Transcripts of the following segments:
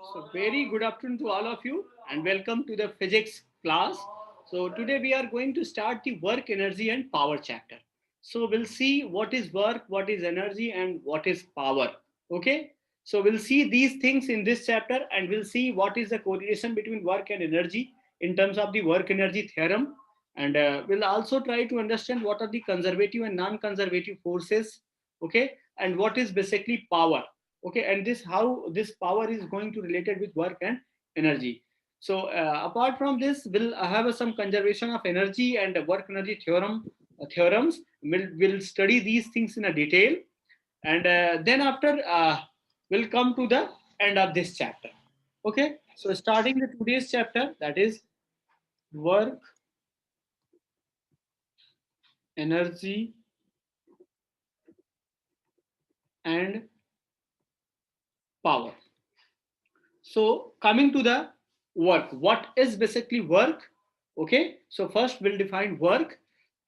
So very good afternoon to all of you and welcome to the physics class. So today we are going to start the work, energy and power chapter. So we'll see what is work, what is energy and what is power. Okay. So we'll see these things in this chapter and we'll see what is the correlation between work and energy in terms of the work energy theorem. And we'll also try to understand what are the conservative and non-conservative forces. Okay. And what is basically power. Okay, and this how this power is going to related with work and energy. So apart from this, we'll have some conservation of energy and work energy theorems. We'll study these things in a detail, and then after we'll come to the end of this chapter. Okay, so starting the today's chapter, that is work, energy and power. So coming to the work, what is basically work? Okay, so first we'll define work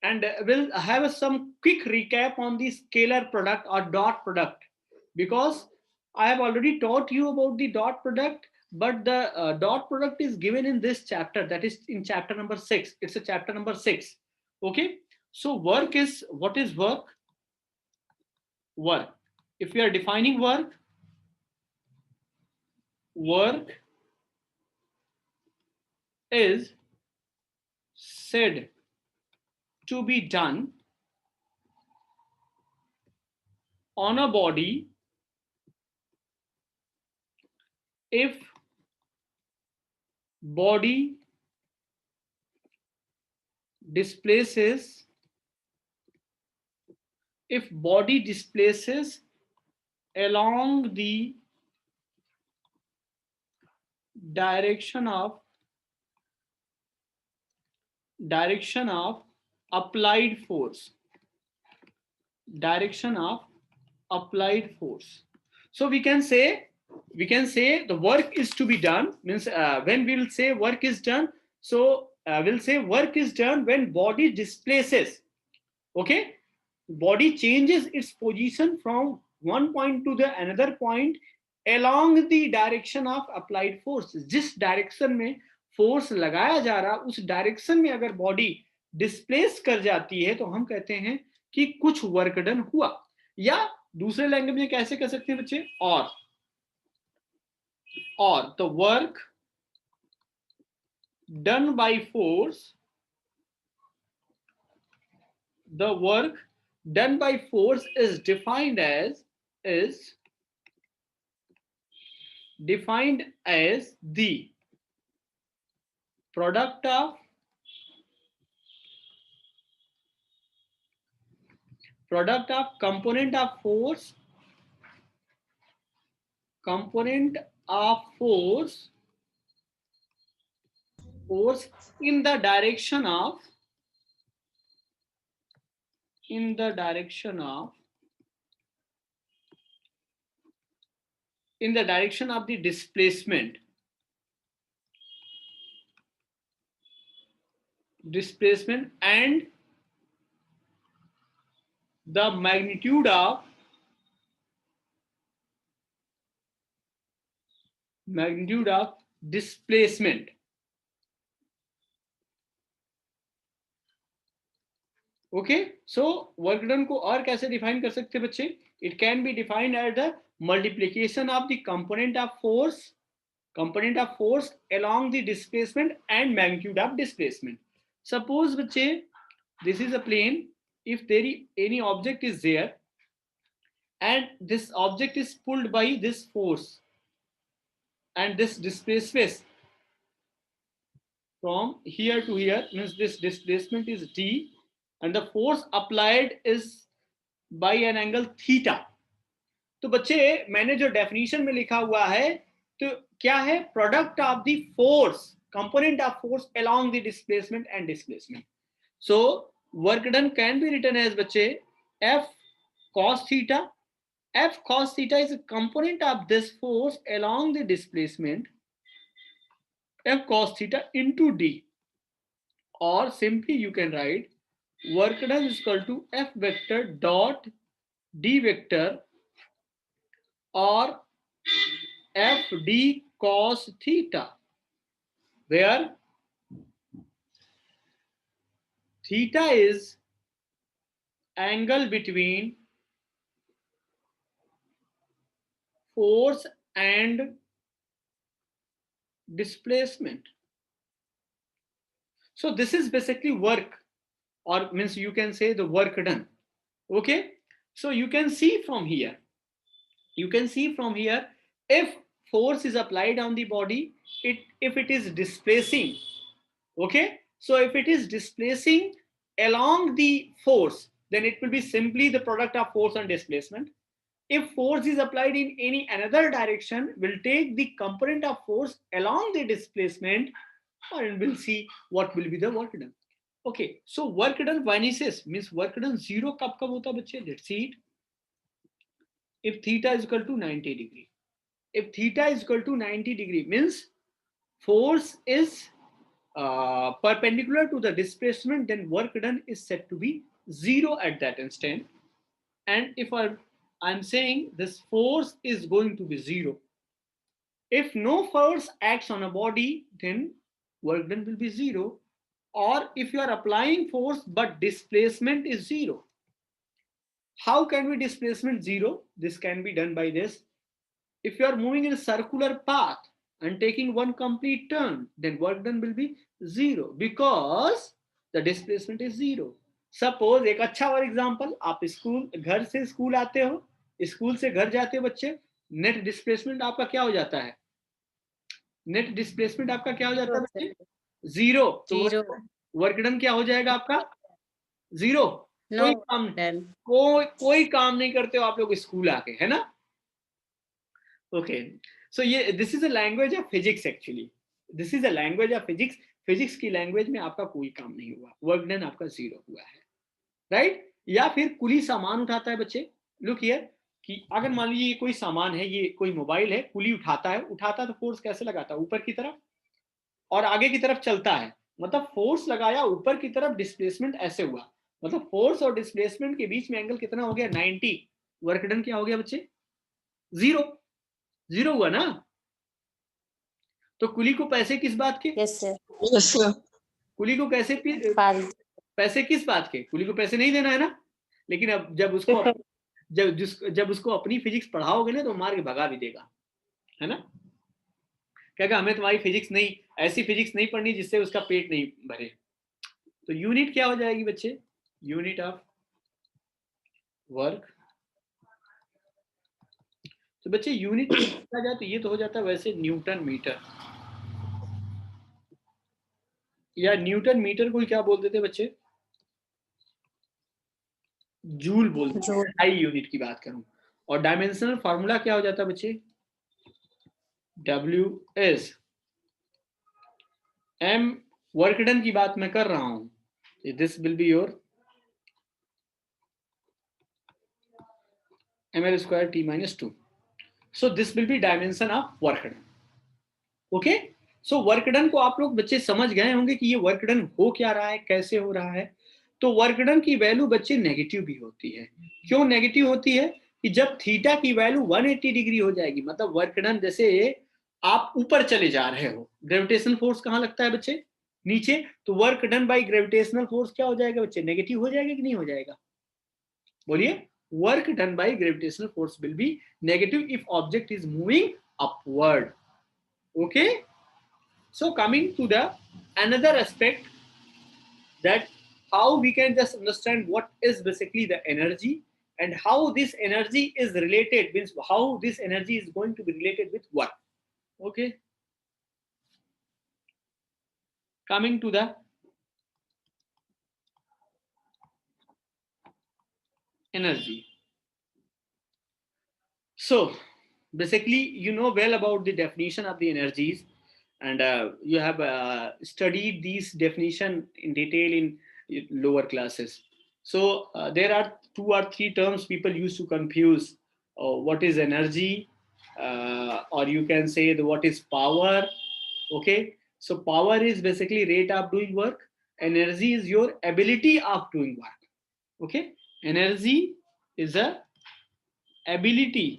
and we'll have some quick recap on the scalar product or dot product, because I have already taught you about the dot product, but the dot product is given in this chapter, that is in chapter number 6. It's a chapter number 6. Okay, so work is, what is work? Work. If we are defining work, work is said to be done on a body if body displaces along the direction of applied force, direction of applied force. So we can say the work is to be done, means when we'll say work is done, so we'll say work is done when body displaces. Okay, body changes its position from one point to the another point along the direction of applied force. जिस direction में force लगाया जा रहा उस direction में अगर body displace कर जाती है तो हम कहते हैं कि कुछ वर्क डन हुआ, या दूसरे लैंग्वेज में कैसे कर सकते हैं बच्चे, और तो work done by force, the work done by force is defined as the product of component of force in the direction of the displacement and the magnitude of displacement. Okay, so work done को और कैसे define कर सकते हैं बच्चे? It can be defined at the multiplication of the component of force along the displacement and magnitude of displacement. Suppose बच्चे this is a plane, if there any object is there and this object is pulled by this force and this displacement from here to here, means this displacement is d and the force applied is by an angle theta. तो बच्चे मैंने जो definition में लिखा हुआ है तो क्या है? Product of the force, component of force along the displacement and displacement. So work done can be written as बच्चे F cos theta. F cos theta is a component of this force along the displacement, F cos theta into d, or simply you can write work done is equal to F vector dot d vector or F d cos theta, where theta is angle between force and displacement. So this is basically work, or means you can say the work done. Okay, so you can see from here, if force is applied on the body, if it is displacing, okay, so if it is displacing along the force, then it will be simply the product of force and displacement. If force is applied in any another direction, we'll take the component of force along the displacement, and we'll see what will be the work done. Okay, so work done vanishes, means work done zero कब कब होता है बच्चे? Let's see it. If theta is equal to 90 degree, if theta is equal to 90 degree, means force is perpendicular to the displacement, then work done is said to be zero at that instant. And if I'm saying this force is going to be zero, if no force acts on a body, then work done will be zero. Or if you are applying force but displacement is zero, how can we displacement zero? This can be done by this. If you are moving in a circular path and taking one complete turn, then work done will be zero because the displacement is zero. Suppose एक अच्छा और example, आप school, घर से school आते हो, school से घर जाते हो बच्चे, नेट डिस्प्लेसमेंट आपका क्या हो जाता है? नेट डिस्प्लेसमेंट आपका क्या हो जाता है बच्चे? जीरो. तो वर्क डन क्या हो जाएगा आपका? जीरो. कोई काम, कोई काम नहीं करते हो आप लोग स्कूल आके, है ना? ओके, सो ये this is a language of physics. Actually this is a language of physics. Physics की लैंग्वेज में आपका कोई काम नहीं हुआ, वर्क डन आपका जीरो हुआ है, राइट? या फिर कुली सामान उठाता है बच्चे, लुक हियर, कि अगर मान लीजिए ये कोई सामान है, ये कोई मोबाइल है, कुली उठाता है तो फोर्स कैसे लगाता है? ऊपर की तरफ और आगे की तरफ चलता है, मतलब फोर्स लगाया ऊपर की तरफ, डिस्प्लेसमेंट ऐसे हुआ, मतलब फोर्स और डिस्प्लेसमेंट के बीच में एंगल कितना हो गया? 90. वर्क डन क्या हो गया बच्चे? जीरो. जीरो हुआ ना? तो कुली को पैसे किस बात के? Yes sir. कुली को कैसे पैसे किस बात के? कुली को पैसे नहीं देना है ना? लेकिन अब जब उसको अपनी फिजिक्स पढ़ाओगे ना, तो मार के भगा भी देगा, है ना? कहेगा हमें तुम्हारी फिजिक्स नहीं, ऐसी फिजिक्स नहीं पढ़नी जिससे उसका पेट नहीं भरे. तो यूनिट क्या हो जाएगी बच्चे? Unit of work. तो बच्चे यूनिट देखा जाए तो ये तो हो जाता है वैसे न्यूटन मीटर, या न्यूटन मीटर को क्या बोलते थे बच्चे? जूल बोलते थे, SI यूनिट की बात करूं. और डायमेंशनल फार्मूला क्या हो जाता है बच्चे? W is M. Work done की बात मैं कर रहा हूं, this will be your ml square t minus 2. So this will be dimension of work done. Okay, so work done को आप लोग बच्चे समझ गए होंगे कि ये वर्क डन हो क्या रहा है, कैसे हो रहा है. तो वर्क डन की वैल्यू बच्चे नेगेटिव भी होती है. क्यों नेगेटिव होती है? कि जब थीटा की वैल्यू 180 डिग्री हो जाएगी, मतलब वर्क डन, जैसे आप ऊपर चले जा रहे हो, ग्रेविटेशनल फोर्स कहाँ लगता है बच्चे? नीचे. तो work done by gravitational force क्या हो जाएगा बच्चे? नेगेटिव हो जाएगा कि नहीं हो जाएगा? बोलिए. Work done by gravitational force will be negative if object is moving upward. Okay, so coming to the another aspect, that how we can just understand what is basically the energy and how this energy is related, means how this energy is going to be related with what. Okay, coming to the energy. So basically you know well about the definition of the energies, and you have studied these definition in detail in lower classes. So there are 2 or 3 terms people used to confuse. What is energy, or you can say what is power. Okay, so power is basically rate of doing work, energy is your ability of doing work. Okay, energy is a ability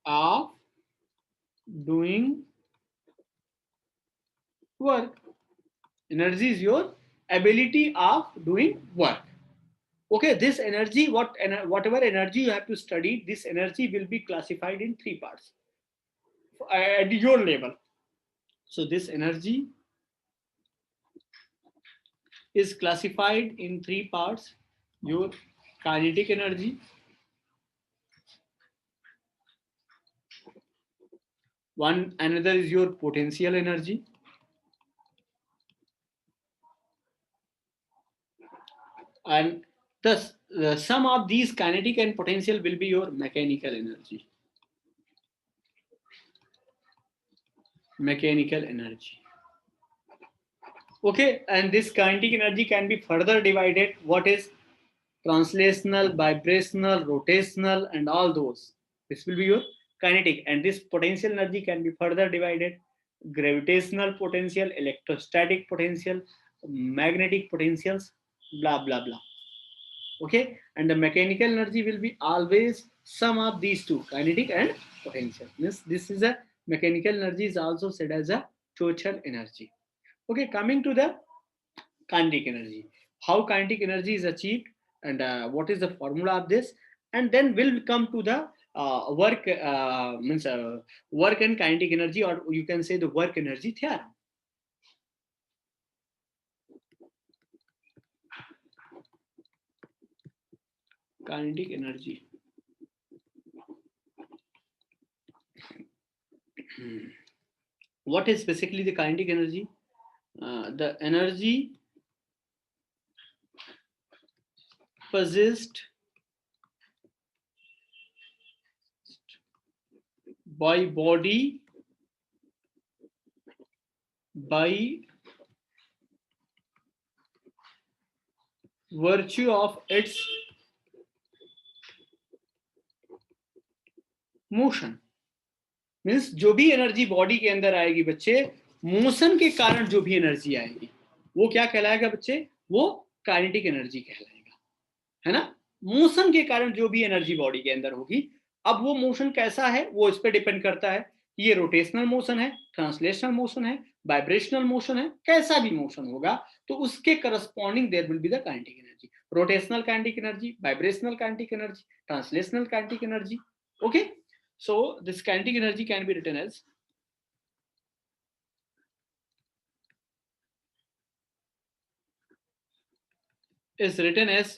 of doing work. Energy is your ability of doing work. Okay, this energy, whatever energy you have to study, this energy will be classified in three parts at your level. So this energy is classified in three parts: your kinetic energy, another is your potential energy, and thus the sum of these kinetic and potential will be your mechanical energy. Mechanical energy. Okay, and this kinetic energy can be further divided. What is translational, vibrational, rotational, and all those? This will be your kinetic, and this potential energy can be further divided: gravitational potential, electrostatic potential, magnetic potentials, blah blah blah. Okay, and the mechanical energy will be always sum of these two, kinetic and potential. This is a mechanical energy is also said as a total energy. Okay, coming to the kinetic energy, how kinetic energy is achieved, and what is the formula of this, and then we'll come to the work and kinetic energy, or you can say the work energy theorem. Kinetic energy. What is basically the kinetic energy? The energy possessed by body by virtue of its motion. Means जो भी energy body के अंदर आएगी बच्चे, motion के कारण जो भी एनर्जी आएगी वो क्या कहलाएगा बच्चे? वो काइनेटिक एनर्जी कहलाएगा, है ना. मोशन के कारण जो भी एनर्जी बॉडी के अंदर होगी, अब वो मोशन कैसा है वो इस पर डिपेंड करता है. ये रोटेशनल मोशन है, ट्रांसलेशनल मोशन है, वाइब्रेशनल मोशन है, कैसा भी मोशन होगा तो उसके corresponding there will be the kinetic energy. Rotational kinetic energy, vibrational kinetic energy, translational kinetic energy. Okay, so this kinetic energy can be written as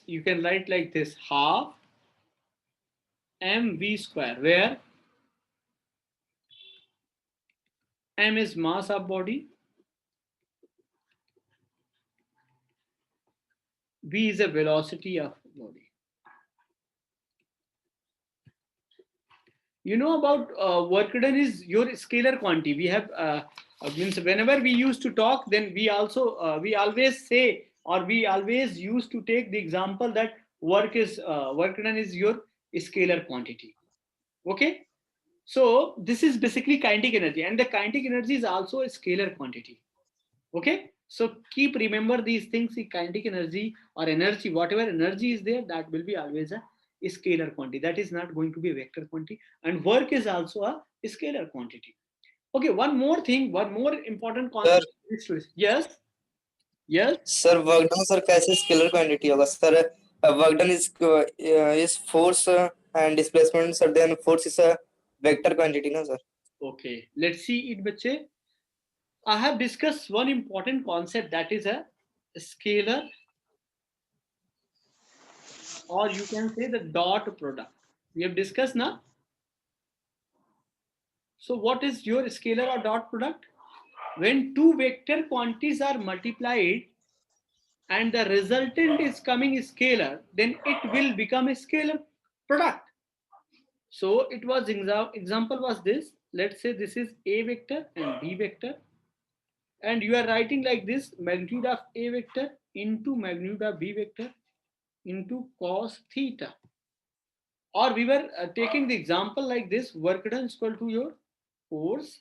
you can write like this: half mv square, where m is mass of body, v is a velocity of body. You know about work done is your scalar quantity. We have means whenever we used to talk, then we also we always say, or we always used to take the example that work done is your scalar quantity. Okay, so this is basically kinetic energy, and the kinetic energy is also a scalar quantity. Okay, so keep remember these things. The kinetic energy or energy, whatever energy is there, that will be always a scalar quantity. That is not going to be a vector quantity, and work is also a scalar quantity. Okay, one more thing, one more important concept. Yes, yes. Sir, work done sir कैसे scalar quantity होगा sir? Work done is force and displacement sir. Then force is a vector quantity, no sir? Okay, let's see it, bache. I have discussed one important concept, that is a scalar, or you can say the dot product. We have discussed now. So what is your scalar or dot product? When two vector quantities are multiplied and the resultant is coming scalar, then it will become a scalar product. So it was example was this. Let's say this is a vector and b vector, and you are writing like this: magnitude of a vector into magnitude of b vector into cos theta. Or we were taking the example like this: work done is equal to your force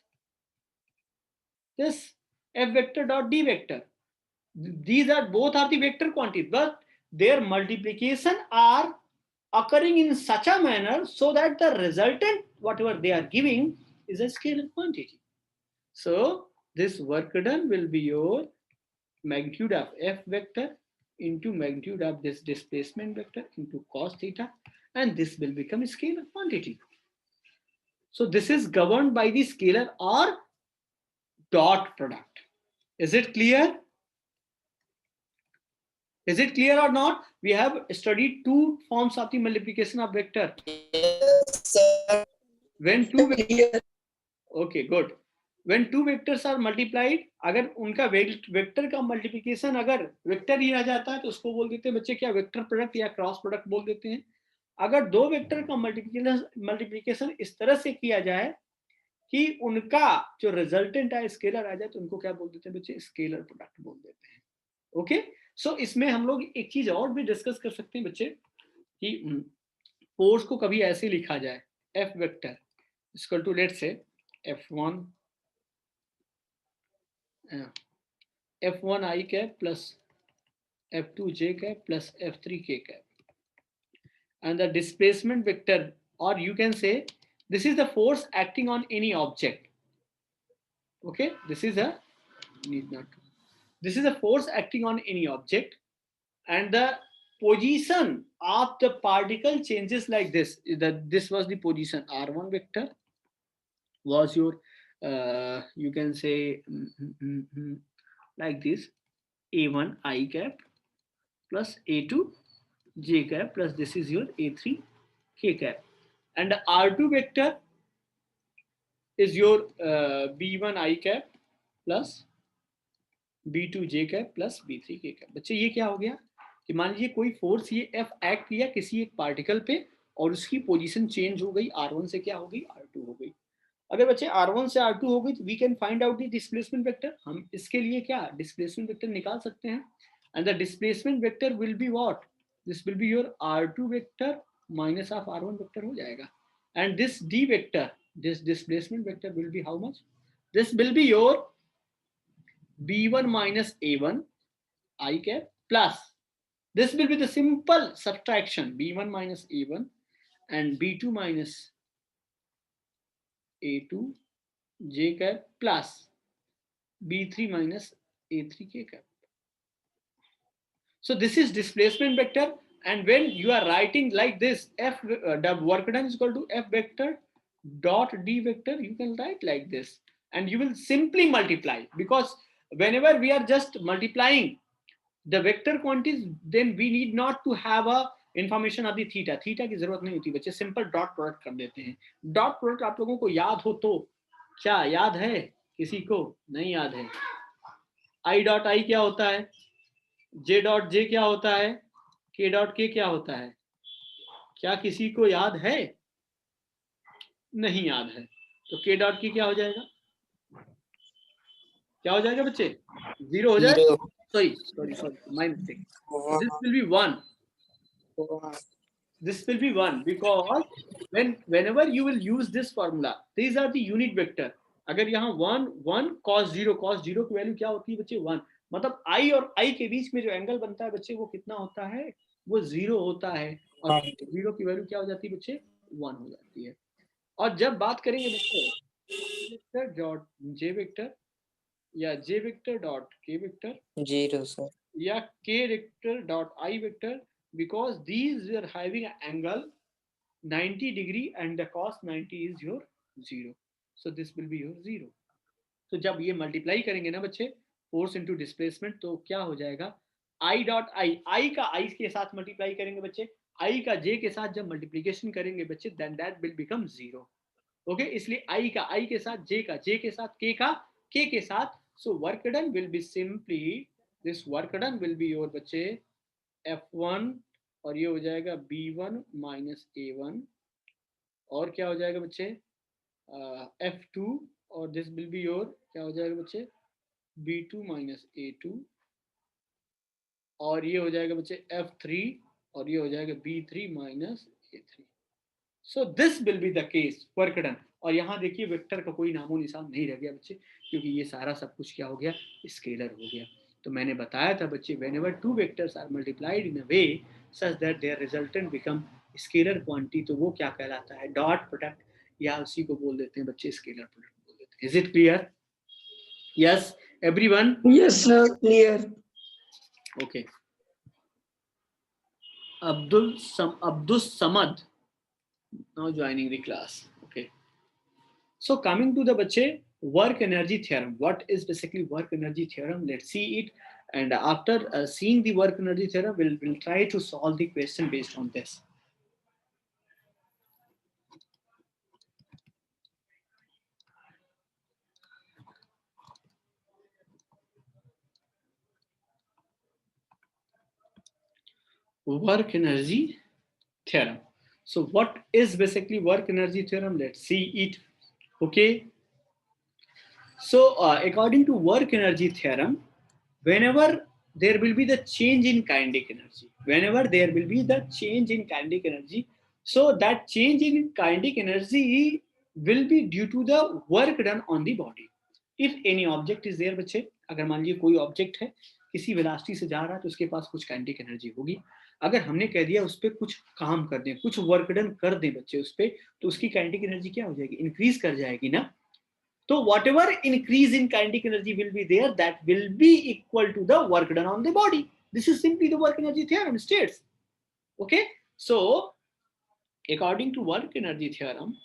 this f vector dot d vector. These are both are the vector quantities, but their multiplication are occurring in such a manner so that the resultant, whatever they are giving, is a scalar quantity. So this work done will be your magnitude of F vector into magnitude of this displacement vector into cos theta, and this will become a scalar quantity. So this is governed by the scalar or dot product. Is it clear? Is it clear or not? We have studied two forms of the multiplication of vector. Yes, sir. When two Clear. okay, good. When two vectors are multiplied, अगर उनका vector का multiplication अगर vector ही रह जाता है तो उसको बोल देते हैं बच्चे क्या, वेक्टर प्रोडक्ट या क्रॉस प्रोडक्ट बोल देते हैं. अगर दो वेक्टर का मल्टीप्लिकेशन इस तरह से किया जाए कि उनका जो रिजल्टेंट है स्केलर आ जाए तो उनको क्या बोल देते हैं बच्चे, स्केलर प्रोडक्ट बोल देते हैं. ओके, सो इसमें हम लोग एक चीज और भी डिस्कस कर सकते हैं बच्चे कि फोर्स को कभी ऐसे लिखा जाए, F vector equal to let's say F1 I cap plus F2 J cap plus F3 K cap, and the displacement vector, or you can say this is the force acting on any object. Okay, this is a force acting on any object, and the position of the particle changes like this. This was the position R1 vector was your you can say like this, A1 I cap plus A2 J cap plus this is your A3 K cap, and the R2 vector is your B1 I cap plus B2 J cap plus B3 K cap. बच्चे ये क्या हो गया कि मान लीजिए कोई force ये F एक्ट किया किसी एक पार्टिकल पे और उसकी पोजीशन चेंज हो गई, R1 से क्या हो गई, R2 हो गई. अगर बच्चे R1 से R2 हो गई तो we can find out the displacement vector. हम इसके लिए क्या डिस्प्लेसमेंट वेक्टर निकाल सकते हैं, and the displacement vector will be what, this will be your R2 vector minus of R1 vector हो जाएगा, and this D vector, this displacement vector will be how much, this will be your B1 minus A1 I cap plus this will be the simple subtraction B1 minus A1 and B2 minus A2 J cap plus B3 minus A3 K cap. So this is displacement vector, and when you are writing like this, F the work done is equal to F vector dot D vector, you can write like this, and you will simply multiply, because whenever we are just multiplying the vector quantities, then we need not to have a information of the theta. Theta की जरूरत नहीं होती बच्चे, simple dot product कर देते हैं. Dot product आप लोगों को याद हो तो, क्या याद है, किसी को नहीं याद है, आई डॉट आई क्या होता है, जे डॉट जे क्या होता है, के डॉट के क्या होता है, क्या किसी को याद है, नहीं याद है, तो के डॉट की क्या हो जाएगा, क्या हो जाएगा बच्चे, जीरो हो जाएगा, sorry my mistake, this will be 1, this will be 1 because whenever you will use this formula, these are the unit vector. अगर यहाँ 1 cos 0 की वैल्यू क्या होती है बच्चे, 1, मतलब i और i के बीच में जो एंगल बनता है बच्चे वो कितना होता है, वो 0 होता है, और 0 की वैल्यू क्या हो जाती है बच्चे, 1 हो जाती है. और जब बात करेंगे बच्चे वेक्टर डॉट जे वेक्टर या जे वेक्टर डॉट के वेक्टर, 0 sir. या k vector dot i vector, because these are having an angle 90 degree and the cos 90 is your 0, so this will be your 0. तो जब ये मल्टीप्लाई करेंगे ना बच्चे force into displacement, तो क्या हो जाएगा, i डॉट i का i के साथ मल्टीप्लाई करेंगे बच्चे, i का j के साथ जब मल्टीप्लिकेशन करेंगे बच्चे, then that will become 0. Okay, इसलिए i का i के साथ, j का j के साथ, k का k के साथ. सो work done will be simply, this work done will be your बच्चे F1, और ये हो जाएगा B1 माइनस A1, और क्या हो जाएगा बच्चे F2, और दिस विल बी योर क्या हो जाएगा बच्चे B2 माइनस A2, और ये हो जाएगा बच्चे F3, और ये हो जाएगा B3 minus A3. So this will be the case work done. और यहाँ देखिए वेक्टर का कोई नामो निशान नहीं रह गया बच्चे, क्योंकि ये सारा सब कुछ क्या हो गया, स्केलर हो गया. तो मैंने बताया था बच्चे, whenever two vectors are multiplied in a way such that their resultant become scalar quantity, तो वो क्या कहलाता है? डॉट प्रोडक्ट, या उसी को बोल देते हैं बच्चे स्केलर प्रोडक्ट बोल देते हैं। Is it clear? Yes everyone? Yes, sir. Clear. Okay. Abdul Samad now joining the class. Okay. So coming to the bache work energy theorem. What is basically work energy theorem? Let's see it. And after seeing the work energy theorem, we'll try to solve the question based on this. Work energy theorem. So what is basically work energy theorem? Let's see it. Okay. So according to work energy theorem, whenever there will be the change in kinetic energy, so that change in kinetic energy will be due to the work done on the body. If any object is there बच्चे, अगर मान लीजिए कोई object है, किसी velocity से जा रहा है, तो उसके पास कुछ काइनेटिक एनर्जी होगी। अगर हमने कह दिया उस पर कुछ काम कर दें, कुछ वर्क डन कर दें बच्चे उस पर, तो उसकी काइनेटिक एनर्जी क्या हो जाएगी? इंक्रीज कर जाएगी ना। So whatever increase in kinetic energy will be there, that will be equal to the work done on the body. This is simply the work energy theorem states. Okay. So according to work energy theorem,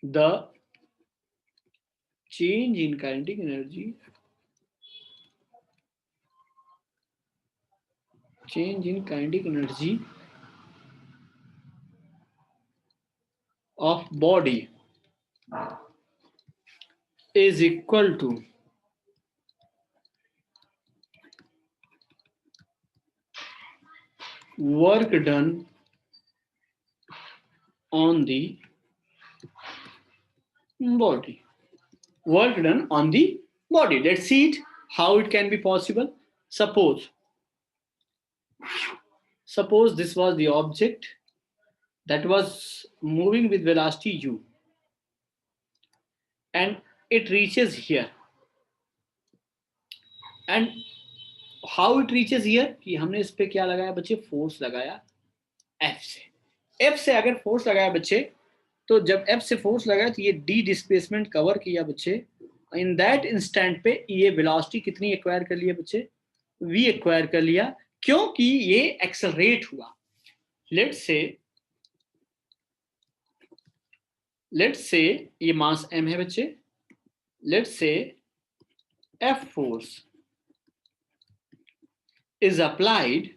the change in kinetic energy of body is equal to work done on the body. Let's see it, how it can be possible. Suppose this was the object that was moving with velocity u, and it reaches here. And how it reaches here? कि हमने इस पे क्या लगाया बच्चे? Force लगाया F से अगर फोर्स लगाया बच्चे, तो जब F से फोर्स लगाया तो ये D डिस्प्लेसमेंट कवर किया बच्चे। इन दैट इंस्टेंट पे ये वेलोसिटी कितनी एक्वायर कर लिया बच्चे? V एक्वायर कर लिया, क्योंकि ये एक्सेलरेट हुआ। लेट्स से ये मास m है बच्चे। Let's say F force is applied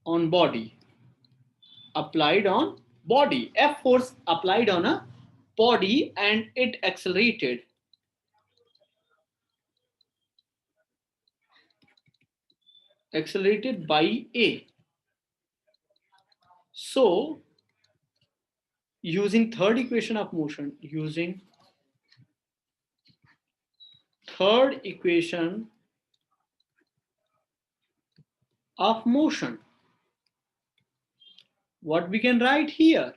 on body. F force applied on a body and it accelerated. By A. So using third equation of motion, what we can write here?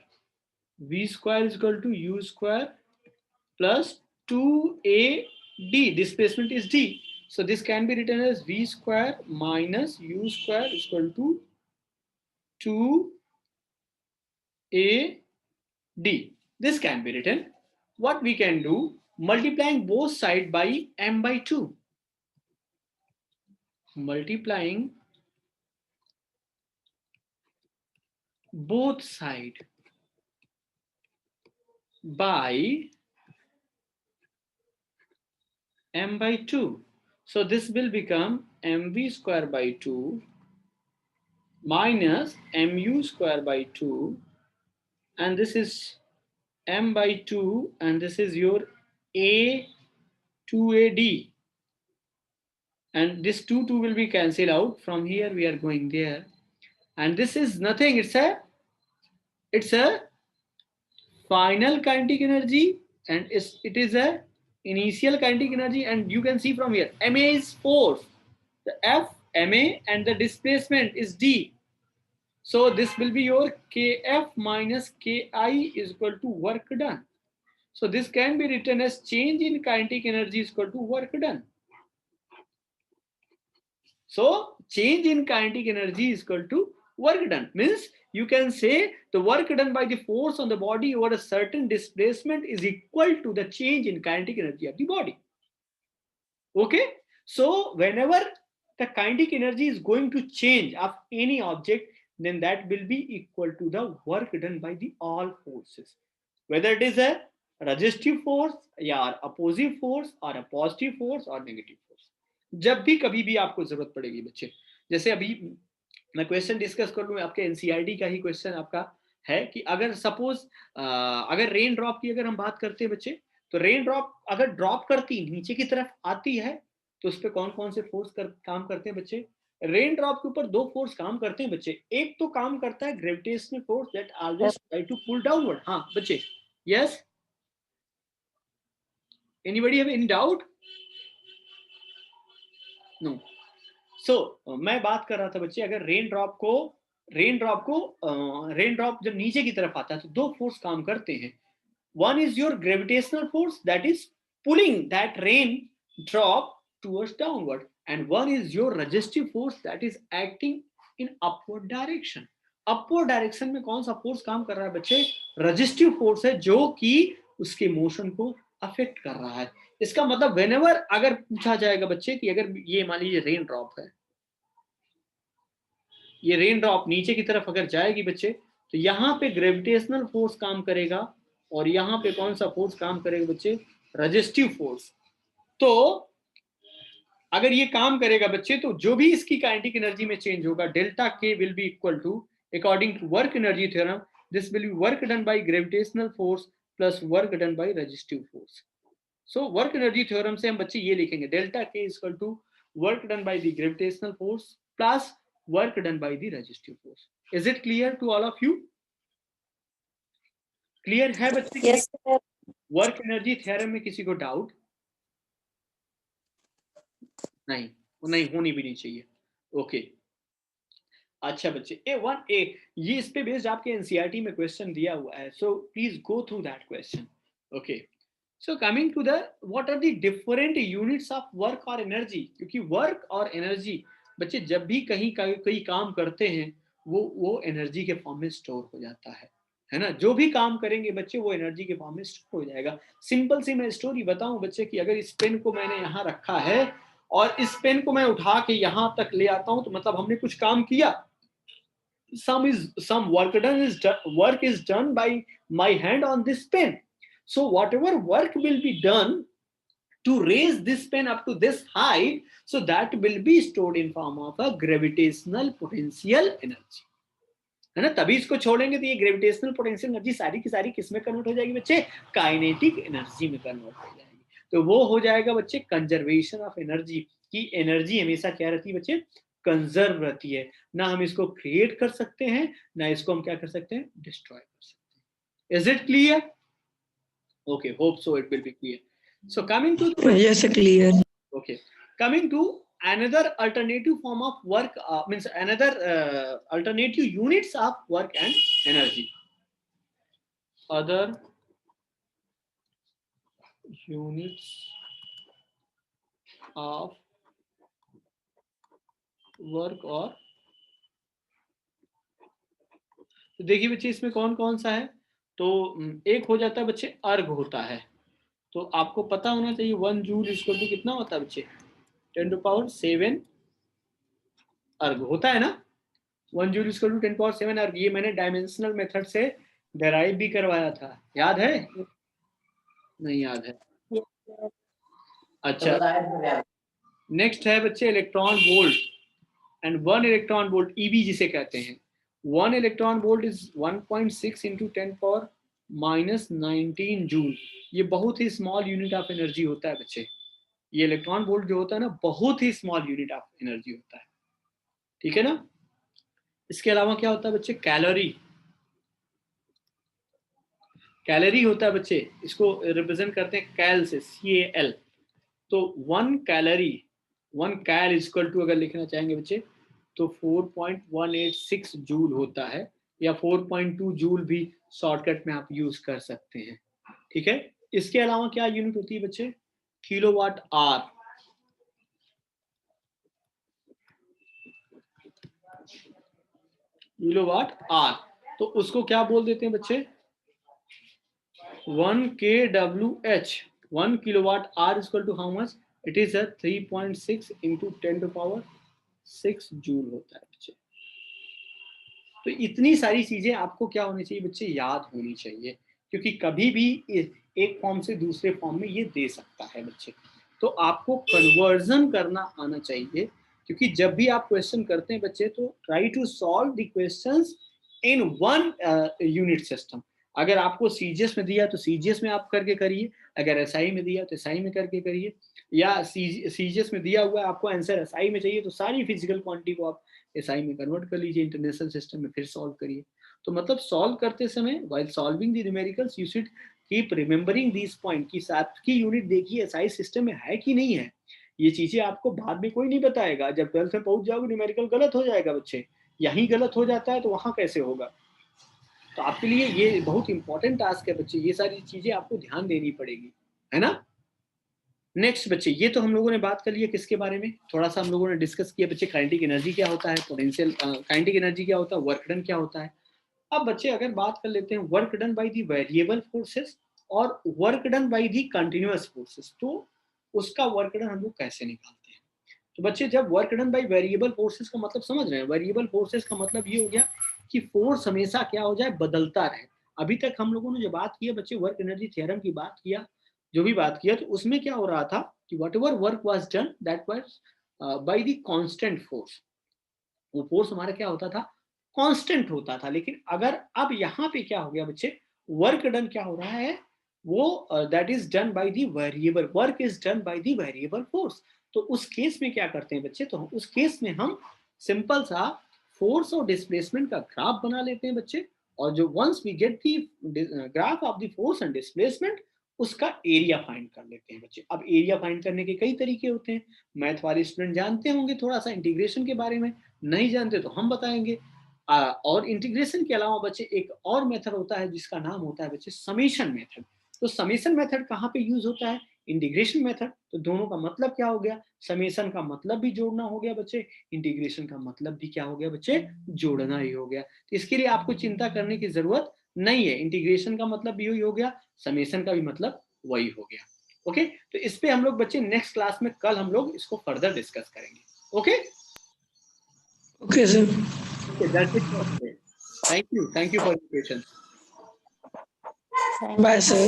V square is equal to U square plus 2AD. Displacement is D. So this can be written as V square minus U square is equal to 2AD. This can be written. What we can do? Multiplying both sides by m by 2. Multiplying both sides by m by 2. So this will become mv square by 2 minus mu square by 2, and this is m by 2, and this is your a 2ad, and this 2 will be cancelled out. From here we are going there, and this is nothing, it's a final kinetic energy, and it is a initial kinetic energy. And you can see from here, ma is force, the F ma, and the displacement is d. So this will be your Kf minus Ki is equal to work done. So this can be written as change in kinetic energy is equal to work done. So change in kinetic energy is equal to work done. Means you can say the work done by the force on the body over a certain displacement is equal to the change in kinetic energy of the body. Okay. So whenever the kinetic energy is going to change of any object, then that will be equal to the work done by the all forces. Whether it is a resistive force या opposite force or a positive force or negative force. जब भी कभी भी आपको जरूरत पड़ेगी बच्चे, जैसे अभी मैं क्वेश्चन डिस्कस कर लूँ, आपके एनसीईआरटी का ही क्वेश्चन आपका है कि अगर सपोज अगर रेन ड्रॉप की अगर हम बात करते हैं बच्चे, तो रेन ड्रॉप अगर ड्रॉप करती नीचे की तरफ आती है तो उस पर कौन कौन से फोर्स काम करते हैं बच्चे? रेन ड्रॉप के ऊपर दो फोर्स काम करते हैं बच्चे। एक तो काम करता है gravitational force that always try to pull downward. हाँ बच्चे, yes, anybody have any doubt? No. So मैं बात कर रहा था बच्चे, अगर रेन ड्रॉप जब नीचे की तरफ आता है तो दो फोर्स काम करते हैं। One is your gravitational force that is pulling that rain drop towards downward, and one is your resistive force that is acting in upward direction. Upward direction में कौन सा फोर्स काम कर रहा है बच्चे? रेजिस्टिव फोर्स है, जो कि उसके मोशन को अफेक्ट कर रहा है। इसका मतलब व्हेनेवर अगर पूछा जाएगा बच्चे कि अगर ये मान लीजिए रेन ड्रॉप है, ये रेन ड्रॉप नीचे की तरफ अगर जाएगी बच्चे, तो यहाँ पे ग्रेविटेशनल फोर्स काम करेगा और यहाँ पे कौन सा फोर्स काम करेगा बच्चे? Resistive force. तो अगर ये काम करेगा बच्चे, तो जो भी इसकी काइनेटिक एनर्जी में चेंज होगा, delta K will be equal to, according to work energy theorem, this will be work done by gravitational force plus work done by resistive force. So work energy theorem से हम बच्चे ये लिखेंगे, delta K is equal to work done by the gravitational force plus work done by the resistive force. Is it clear to all of you? Clear है बच्चे? Yes, sir. Work energy theorem में किसी को doubt? नहीं, वो नहीं होनी भी नहीं चाहिए। ओके अच्छा बच्चे, A1A ये इस पे बेस्ड आपके एनसीईआरटी में क्वेश्चन दिया हुआ है, so please go through that question. Okay, so coming to the what are the different units of work और एनर्जी, क्योंकि वर्क और एनर्जी बच्चे जब भी कहीं कोई काम करते हैं वो एनर्जी के फॉर्म में स्टोर हो जाता है ना? जो भी काम करेंगे बच्चे वो एनर्जी के फॉर्म में स्टोर हो जाएगा। सिंपल सी मैं स्टोरी बताऊं बच्चे कि अगर इस पेन को मैंने यहाँ रखा है और इस पेन को मैं उठा के यहाँ तक ले आता हूं, तो मतलब हमने कुछ काम किया। some work is done by my hand on this pen. So whatever work will be done to raise this pen up to this height, so that will be stored in form of a gravitational potential energy, है ना? तभी इसको छोड़ेंगे तो ये gravitational potential energy सारी की सारी किस में कन्वर्ट हो जाएगी बच्चे? काइनेटिक एनर्जी में कन्वर्ट हो जाएगी। तो वो हो जाएगा बच्चे कंजर्वेशन ऑफ एनर्जी, की एनर्जी हमेशा क्या रहती है बच्चे? कंजर्व रहती है। ना हम इसको क्रिएट कर सकते हैं, ना इसको हम क्या कर सकते हैं? डिस्ट्रॉय कर सकते हैं। Is it clear? Okay, hope so it will be clear. So coming to Yes, clear. okay, coming to another alternative form of work, means another alternative units of work and energy. Other units of work और, तो देखिए बच्चे इसमें कौन कौन सा है? तो एक हो जाता है बच्चे अर्ग होता है, तो आपको पता होना चाहिए 1 जूल इक्वल टू कितना होता है बच्चे? 10⁻7 अर्ग होता है ना? 1 जूल इक्वल टू 10⁻7 अर्ग। ये मैंने डायमेंशनल मेथड से डेराइव भी करवाया था, याद है? नहीं याद है? अच्छा, नेक्स्ट है बच्चे electron volt, and 1 electron volt EB जिसे कहते हैं। 1 electron volt is 1.6 into 10⁻⁻19 joule. ये बहुत ही स्मॉल यूनिट ऑफ एनर्जी होता है बच्चे। ये इलेक्ट्रॉन वोल्ट जो होता है ना, बहुत ही स्मॉल यूनिट ऑफ एनर्जी होता है, ठीक है ना? इसके अलावा क्या होता है बच्चे? कैलोरी। कैलोरी होता है बच्चे, इसको रिप्रेजेंट करते हैं कैल से, CAL। तो 1 कैलोरी, 1 कैल इक्वल टू अगर लिखना चाहेंगे बच्चे तो 4.186 जूल होता है, या 4.2 जूल भी शॉर्टकट में आप यूज कर सकते हैं। ठीक है, इसके अलावा क्या यूनिट होती है बच्चे? Kilowatt hour. किलोवाट आवर, तो उसको क्या बोल देते हैं बच्चे? 1 kWh, 1 kilowatt hour is equal to how much? It is a 3.6 into 10 to power 6 joule होता है बच्चे। तो इतनी सारी चीजें आपको क्या होनी चाहिए बच्चे? याद होनी चाहिए, क्योंकि कभी भी एक फॉर्म से दूसरे फॉर्म में ये दे सकता है बच्चे। तो आपको कन्वर्जन करना आना चाहिए, क्योंकि जब भी आप क्वेश्चन करते हैं बच्चे, तो try to solve the questions in one unit system. अगर आपको सीजीएस में दिया तो सीजीएस में आप करके करिए, अगर एसआई में दिया तो एसआई में करके करिए, या सीजीएस में दिया हुआ है आपको आंसर एसआई में चाहिए तो सारी फिजिकल क्वांटिटी को आप एसआई में कन्वर्ट कर लीजिए, इंटरनेशनल सिस्टम में फिर सॉल्व करिए। तो मतलब सॉल्व करते समय while solving the numericals you should keep remembering this point कि साथ की यूनिट देखिए एसआई सिस्टम में है कि नहीं है। ये चीजें आपको बाद में कोई नहीं बताएगा, जब 12th में पहुंच जाओगे न्यूमेरिकल गलत हो जाएगा बच्चे, यहीं गलत हो जाता है तो वहां कैसे होगा। तो आपके लिए ये बहुत इंपॉर्टेंट टास्क है बच्चे, ये सारी चीजें आपको ध्यान देनी पड़ेगी, है ना। नेक्स्ट बच्चे, ये तो हम लोगों ने बात कर लिया किसके बारे में, थोड़ा सा हम लोगों ने डिस्कस किया बच्चे, काइनेटिक एनर्जी क्या होता है, पोटेंशियल काइनेटिक एनर्जी क्या होता है, वर्क डन क्या होता है। अब बच्चे अगर बात कर लेते हैं work done by the variable forces और work done by the continuous forces, तो उसका वर्क डन हम लोग कैसे निकालते हैं। तो बच्चे जब work done by variable forces का मतलब समझ रहे हैं, वेरिएबल फोर्सेस का मतलब ये हो गया कि फोर्स हमेशा क्या हो जाए, बदलता रहे। अभी तक हम लोगों ने जो बात की है बच्चे, वर्क एनर्जी थ्योरम की बात किया, जो भी बात किया, तो उसमें क्या हो रहा था कि what ever work was done that was by the constant force. वो फोर्स हमारा क्या होता था, कांस्टेंट होता था। लेकिन अगर अब यहाँ पे क्या हो गया बच्चे, वर्क डन क्या हो रहा है, वो that is done by the variable, work is done by the variable force. तो उस केस में क्या करते हैं बच्चे, तो उस केस में हम सिंपल सा फोर्स और डिस्प्लेसमेंट का ग्राफ बना लेते हैं बच्चे, और जो once we get the graph of the force and displacement, उसका एरिया फाइंड कर लेते हैं बच्चे। अब एरिया फाइंड करने के कई तरीके होते हैं, मैथ वाले स्टूडेंट जानते होंगे थोड़ा सा इंटीग्रेशन के बारे में, नहीं जानते तो हम बताएंगे। और इंटीग्रेशन के अलावा बच्चे एक और मेथड होता है जिसका नाम होता है बच्चे समेशन मेथड। तो समेशन मेथड कहाँ पे यूज होता है, इंटीग्रेशन मेथड। तो दोनों का मतलब क्या हो गया, समेशन का मतलब भी जोड़ना हो गया बच्चे, इंटीग्रेशन का मतलब भी क्या हो गया बच्चे, जोड़ना ही हो गया। तो इसके लिए आपको चिंता करने की जरूरत नहीं है, इंटीग्रेशन का मतलब भी वही हो गया, समेशन का भी मतलब वही हो गया। ओके, तो इस पे हम लोग बच्चे नेक्स्ट क्लास में कल हम लोग इसको फर्दर डिस्कस करेंगे। Okay Okay, sir. Okay, that's it for today. Thank you for your patience. Bye, sir.